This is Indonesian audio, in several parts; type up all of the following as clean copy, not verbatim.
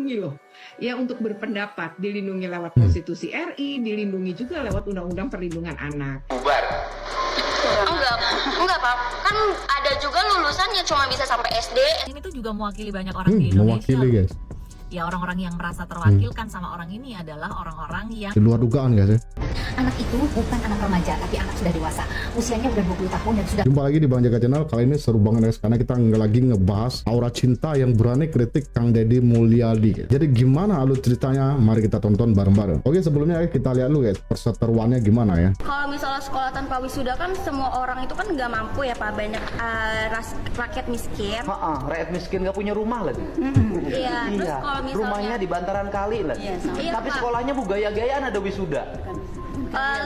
dilindungi loh. Ya untuk berpendapat, dilindungi lewat Konstitusi RI, dilindungi juga lewat Undang-Undang Perlindungan Anak. Bubar. Enggak Pak, kan ada juga lulusan yang cuma bisa sampai SD. Ini tuh juga mewakili banyak orang di Indonesia. Mewakili guys. Ya orang-orang yang merasa terwakilkan sama orang ini adalah orang-orang yang Di luar dugaan guys ya. Anak itu bukan anak remaja, tapi anak sudah dewasa. Usianya udah 20 tahun dan sudah... Jumpa lagi di Bang Jaga Channel. Kali ini seru banget guys, karena kita lagi ngebahas aura cinta yang berani kritik Kang Deddy Mulyadi guys. Jadi gimana alur ceritanya? Mari kita tonton bareng-bareng. Oke, sebelumnya kita lihat dulu guys perseteruannya gimana ya. Kalau misalnya sekolah tanpa wisuda kan semua orang itu kan nggak mampu ya Pak, banyak rakyat miskin. Rakyat miskin gak punya rumah lagi. Iya, terus kalau misalnya Rumahnya di bantaran kali lagi. Iya, Tapi Pak. sekolahnya gaya-gayaan ada wisuda.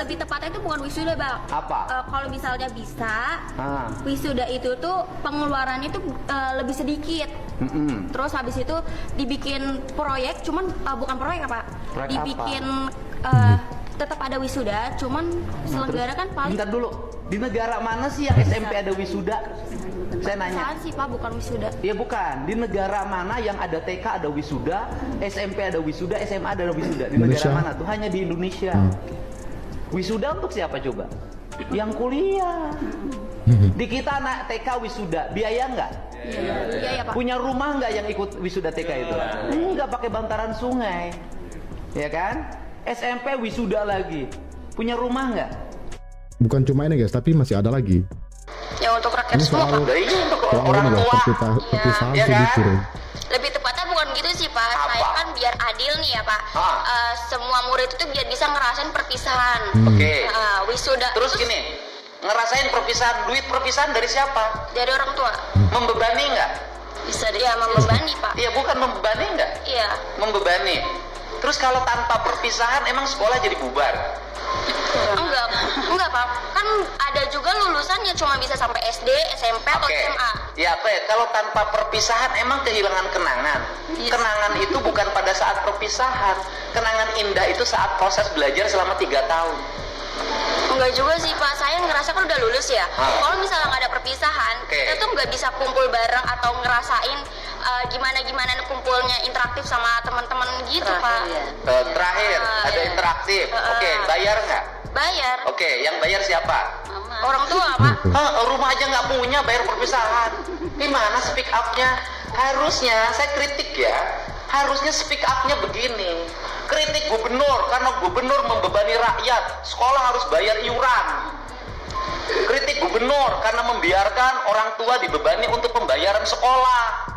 Lebih tepatnya itu bukan wisuda Bang. Apa? Kalau misalnya bisa Ah. wisuda itu tuh pengeluarannya tuh lebih sedikit. Terus habis itu dibikin proyek, cuman bukan proyek Pak. Proyek Dibikin tetap ada wisuda, cuman selenggara kan paling. Bentar dulu. Di negara mana sih yang SMP ada wisuda? Saya nanya. Apaan sih Pak, bukan wisuda. Ya bukan. Di negara mana yang ada TK ada wisuda, SMP ada wisuda, SMA ada wisuda? Di Indonesia. negara mana tuh? Hanya di Indonesia. Wisuda untuk siapa coba? Yang kuliah. Di kita anak TK wisuda, biaya nggak? Iya ya Pak. Punya rumah nggak yang ikut wisuda TK itu? Nggak, pakai bantaran sungai. Ya kan? SMP wisuda lagi. Punya rumah nggak? Bukan cuma ini guys, tapi masih ada lagi. Ya untuk rakyat Ini semua. soal Iya, untuk soal orang ini tua. guys, perpisahan Iya kan? sedikit ya. Lebih tepatnya bukan gitu sih Pak. Apa? Saya kan biar adil nih ya Pak. Semua murid itu biar bisa ngerasain perpisahan. Oke. Wisuda. Terus gini, ngerasain perpisahan, duit perpisahan dari siapa? Dari orang tua. Membebani nggak? Bisa dia membebani Pak. Iya, bukan membebani nggak? Iya. Membebani. Terus kalau tanpa perpisahan emang sekolah jadi bubar? Enggak Pak. Kan ada juga lulusan yang cuma bisa sampai SD, SMP atau Oke. SMA. Ya, kalau tanpa perpisahan emang kehilangan kenangan. Yes. Kenangan itu bukan pada saat perpisahan. Kenangan indah itu saat proses belajar selama 3 tahun. Enggak juga sih Pak. Saya ngerasa kan udah lulus ya. Kalau misalnya nggak ada perpisahan, Oke. kita tuh nggak bisa kumpul bareng atau ngerasain gimana kumpulnya interaktif sama teman-teman gitu Pak. Terakhir, ada interaktif. Oke, bayar nggak? Bayar. Oke, yang bayar siapa? Orang tua Pak. Rumah aja nggak punya, bayar perpisahan. Gimana speak up-nya? Harusnya, saya kritik ya, harusnya speak up-nya begini. Kritik gubernur, karena gubernur membebani rakyat. Sekolah harus bayar iuran. Kritik gubernur, karena membiarkan orang tua dibebani untuk pembayaran sekolah.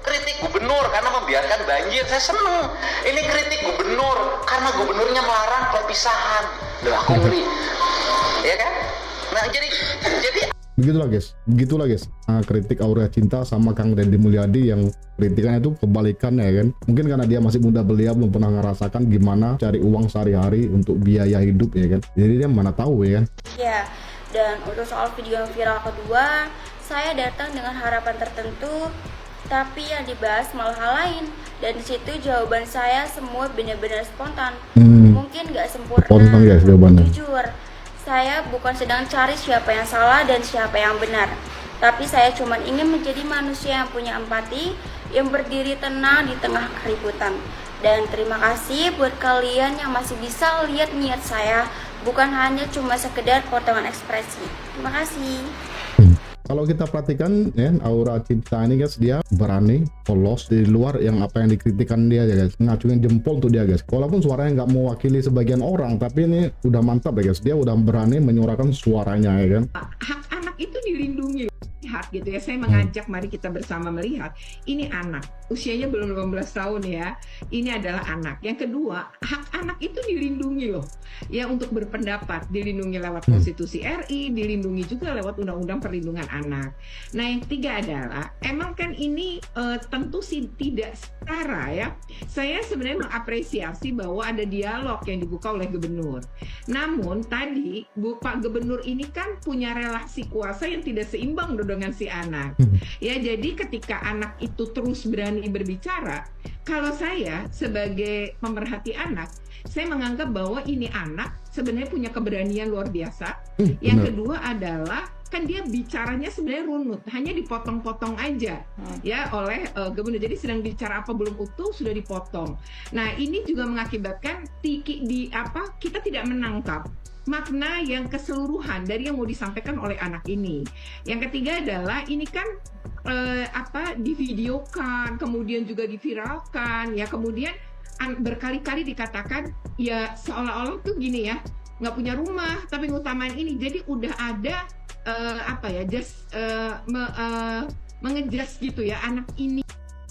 Kritik gubernur, karena membiarkan banjir. Saya seneng. Ini kritik gubernur, karena gubernurnya melarang perpisahan. Loh, aku ngeri. Ya kan? Nah, jadi Begitulah guys, kritik aura cinta sama Kang Deddy Mulyadi yang kritikannya itu kebalikannya ya kan. Mungkin karena dia masih muda belia, belum pernah ngerasakan gimana cari uang sehari-hari untuk biaya hidup ya kan. Jadi dia mana tahu ya kan. Ya, dan untuk soal video yang viral kedua, saya datang dengan harapan tertentu, tapi yang dibahas malah hal lain. Dan di situ jawaban saya semua benar-benar spontan. Mungkin nggak sempurna, Spontan, guys, jawabannya. jujur. Saya bukan sedang cari siapa yang salah dan siapa yang benar. Tapi saya cuma ingin menjadi manusia yang punya empati, yang berdiri tenang di tengah keributan. Dan terima kasih buat kalian yang masih bisa lihat niat saya, bukan hanya cuma sekedar potongan ekspresi. Terima kasih. Kalau kita perhatikan ya, aura cinta ini guys, dia berani polos di luar yang apa yang dikritikan dia ya guys, ngacungin jempol untuk dia guys. Walaupun suaranya nggak mewakili sebagian orang, tapi ini udah mantap ya guys, dia udah berani menyuarakan suaranya ya kan. Hak anak itu dilindungi. Lihat gitu ya, saya mengajak mari kita bersama melihat ini anak usianya belum 18 tahun ya, ini adalah anak. Yang kedua, hak anak itu dilindungi loh ya, untuk berpendapat dilindungi lewat Konstitusi RI, dilindungi juga lewat Undang-Undang Perlindungan Anak. Nah yang ketiga adalah emang kan ini tentu sih tidak setara ya. Saya sebenarnya mengapresiasi bahwa ada dialog yang dibuka oleh gubernur, namun tadi Pak Gubernur ini kan punya relasi kuasa yang tidak seimbang dengan si anak. Ya, jadi ketika anak itu terus berani berbicara, kalau saya sebagai pemerhati anak, saya menganggap bahwa ini anak sebenarnya punya keberanian luar biasa. Yang kedua adalah kan dia bicaranya sebenarnya runut, hanya dipotong-potong aja ya oleh gubernur. Jadi sedang bicara apa belum utuh sudah dipotong. Nah, ini juga mengakibatkan kita tidak menangkap makna yang keseluruhan dari yang mau disampaikan oleh anak ini. Yang ketiga adalah ini kan divideokan, kemudian juga diviralkan, ya kemudian berkali-kali dikatakan ya seolah-olah tuh gini ya, nggak punya rumah tapi ngutamain ini. Jadi udah ada mengejas gitu ya anak ini.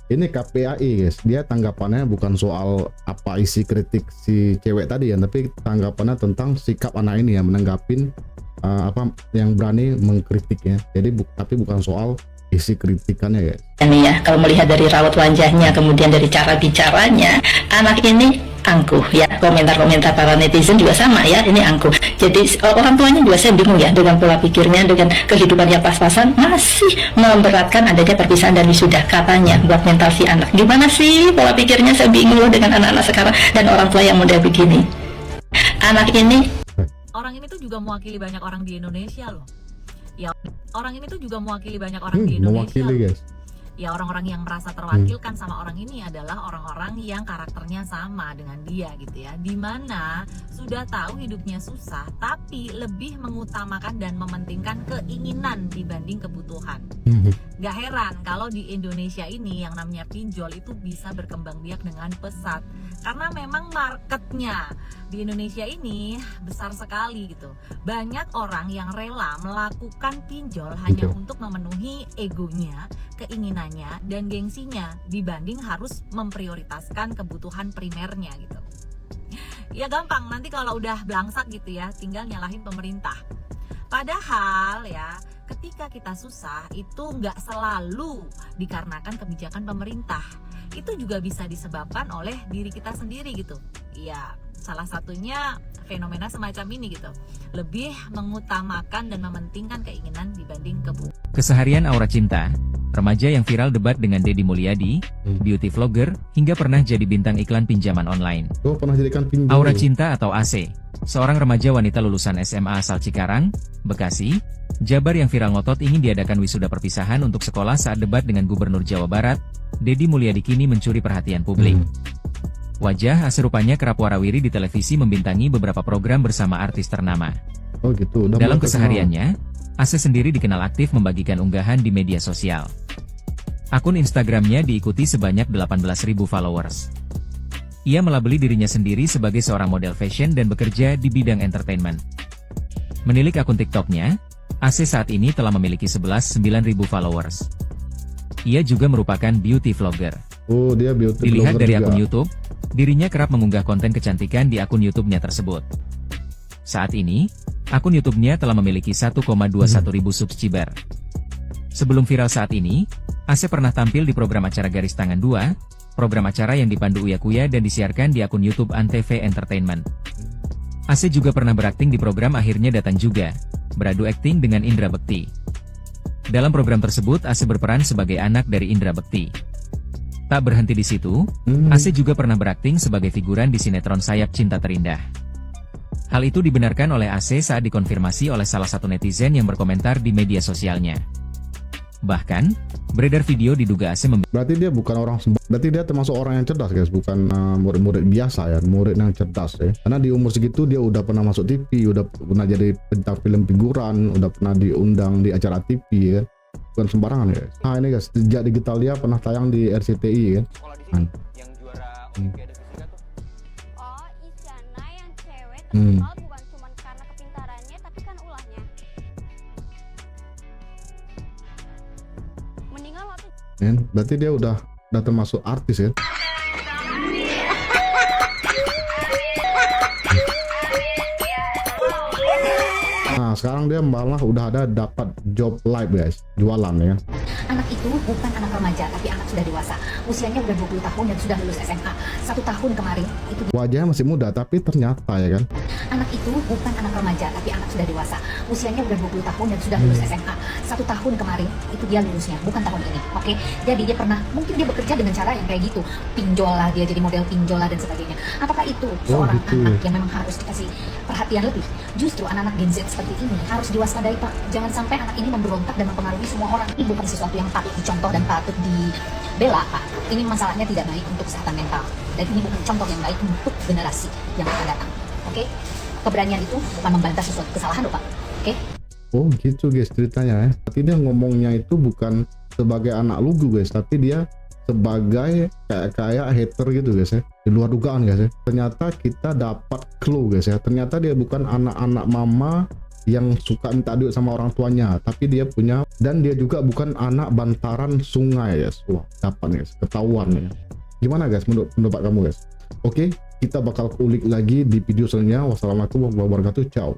Ini KPAI guys, dia tanggapannya bukan soal apa isi kritik si cewek tadi ya, tapi tanggapannya tentang sikap anak ini ya, menanggapin apa yang berani mengkritik ya. Jadi tapi bukan soal isi kritikannya guys. Ini ya, kalau melihat dari raut wajahnya, kemudian dari cara bicaranya, anak ini angkuh ya. Komentar-komentar para netizen juga sama ya, ini angkuh. Jadi orang tuanya juga saya bingung ya dengan pola pikirnya, dengan kehidupan yang pas-pasan masih memberatkan adanya perpisahan dan wisuda katanya buat mental si anak. Gimana sih pola pikirnya, saya bingung loh dengan anak-anak sekarang dan orang tua yang muda begini. Anak ini, Orang ini tuh juga mewakili banyak orang di Indonesia loh. Ya, orang ini tuh juga mewakili banyak orang di Indonesia. Mewakili guys. Ya, orang-orang yang merasa terwakilkan sama orang ini adalah orang-orang yang karakternya sama dengan dia gitu ya, dimana sudah tahu hidupnya susah tapi lebih mengutamakan dan mementingkan keinginan dibanding kebutuhan. Gak heran kalau di Indonesia ini yang namanya pinjol itu bisa berkembang biak dengan pesat, karena memang marketnya di Indonesia ini besar sekali gitu. Banyak orang yang rela melakukan pinjol hanya untuk memenuhi egonya, keinginannya, dan gengsinya dibanding harus memprioritaskan kebutuhan primernya gitu. Ya gampang, nanti kalau udah belangsak gitu ya, tinggal nyalahin pemerintah. Padahal ya, ketika kita susah itu nggak selalu dikarenakan kebijakan pemerintah. Itu juga bisa disebabkan oleh diri kita sendiri gitu. Ya, salah satunya fenomena semacam ini gitu. Lebih mengutamakan dan mementingkan keinginan dibanding kebutuhan. Keseharian Aura Cinta, remaja yang viral debat dengan Deddy Mulyadi, beauty vlogger, hingga pernah jadi bintang iklan pinjaman online. Pernah jadikan pinjol. Aura Cinta atau AC, seorang remaja wanita lulusan SMA asal Cikarang, Bekasi, Jabar yang viral ngotot ingin diadakan wisuda perpisahan untuk sekolah saat debat dengan Gubernur Jawa Barat, Deddy Mulyadi kini mencuri perhatian publik. Wajah AC rupanya kerap warawiri di televisi membintangi beberapa program bersama artis ternama. Oh gitu. Dalam kesehariannya, AC sendiri dikenal aktif membagikan unggahan di media sosial. Akun Instagramnya diikuti sebanyak 18.000 followers. Ia melabeli dirinya sendiri sebagai seorang model fashion dan bekerja di bidang entertainment. Menilik akun TikToknya, AC saat ini telah memiliki 9.000 followers. Ia juga merupakan beauty vlogger. Oh, dia beauty Dilihat vlogger dari juga. akun YouTube, dirinya kerap mengunggah konten kecantikan di akun YouTube-nya tersebut. Saat ini, akun YouTube-nya telah memiliki 1,21 ribu subscriber. Sebelum viral saat ini, AC pernah tampil di program acara Garis Tangan 2, program acara yang dipandu Uya Kuya dan disiarkan di akun YouTube Antv Entertainment. AC juga pernah berakting di program Akhirnya Datang Juga, beradu akting dengan Indra Bekti. Dalam program tersebut, AC berperan sebagai anak dari Indra Bekti. Tak berhenti di situ, AC juga pernah berakting sebagai figuran di sinetron Sayap Cinta Terindah. Hal itu dibenarkan oleh AC saat dikonfirmasi oleh salah satu netizen yang berkomentar di media sosialnya. Bahkan, beredar video diduga AC Berarti dia bukan orang berarti dia termasuk orang yang cerdas guys, bukan murid-murid biasa ya, murid yang cerdas ya. Karena di umur segitu dia udah pernah masuk TV, udah pernah jadi bintang film figuran, udah pernah diundang di acara TV ya. Bukan sembarangan ya. Nah ini guys, Jejak Digital dia pernah tayang di RCTI kan. Sekolah di sini yang juara Olimpiade fisika tuh. Oh, Isyana yang cewek terkenal bukan cuma karena kepintarannya tapi kan ulahnya. Mendingan waktu Berarti dia udah termasuk artis ya. Nah sekarang dia malah udah ada dapat job live guys, jualan ya. Anak itu bukan anak remaja, tapi anak sudah dewasa. Usianya udah 20 tahun dan sudah lulus SMA. 1 tahun kemarin itu Wajahnya masih muda, tapi ternyata ya kan. anak itu bukan anak remaja, tapi anak sudah dewasa. Usianya udah 20 tahun dan sudah lulus SMA. 1 tahun kemarin itu dia lulusnya, bukan tahun ini. Oke, jadi dia pernah, mungkin dia bekerja dengan cara yang kayak gitu. Pinjol lah, dia jadi model pinjol lah dan sebagainya. Apakah itu seorang gitu. anak yang memang harus dikasih perhatian lebih. Justru anak-anak Gen Z seperti ini harus diwaspadai Pak. Jangan sampai anak ini memberontak dan mempengaruhi semua orang. Ini bukan sesuatu yang patut dicontoh dan patut dibela Pak. Ini masalahnya tidak baik untuk kesehatan mental. Dan ini bukan contoh yang baik untuk generasi yang akan datang. Oke? Keberanian itu bukan membantah sesuatu kesalahan loh Pak. Oke? Oh gitu guys ceritanya ya. Berarti dia ngomongnya itu bukan sebagai anak lugu guys, tapi dia sebagai kayak hater gitu guys ya, di luar dugaan guys ya. Ternyata kita dapat clue guys ya, ternyata dia bukan anak-anak mama yang suka minta duit sama orang tuanya, tapi dia punya, dan dia juga bukan anak bantaran sungai guys. Wah dapat guys, ketahuan ya. Gimana guys menurut pendapat kamu guys? Oke, kita bakal kulik lagi di video selanjutnya. Wassalamualaikum warahmatullahi wabarakatuh. Ciao.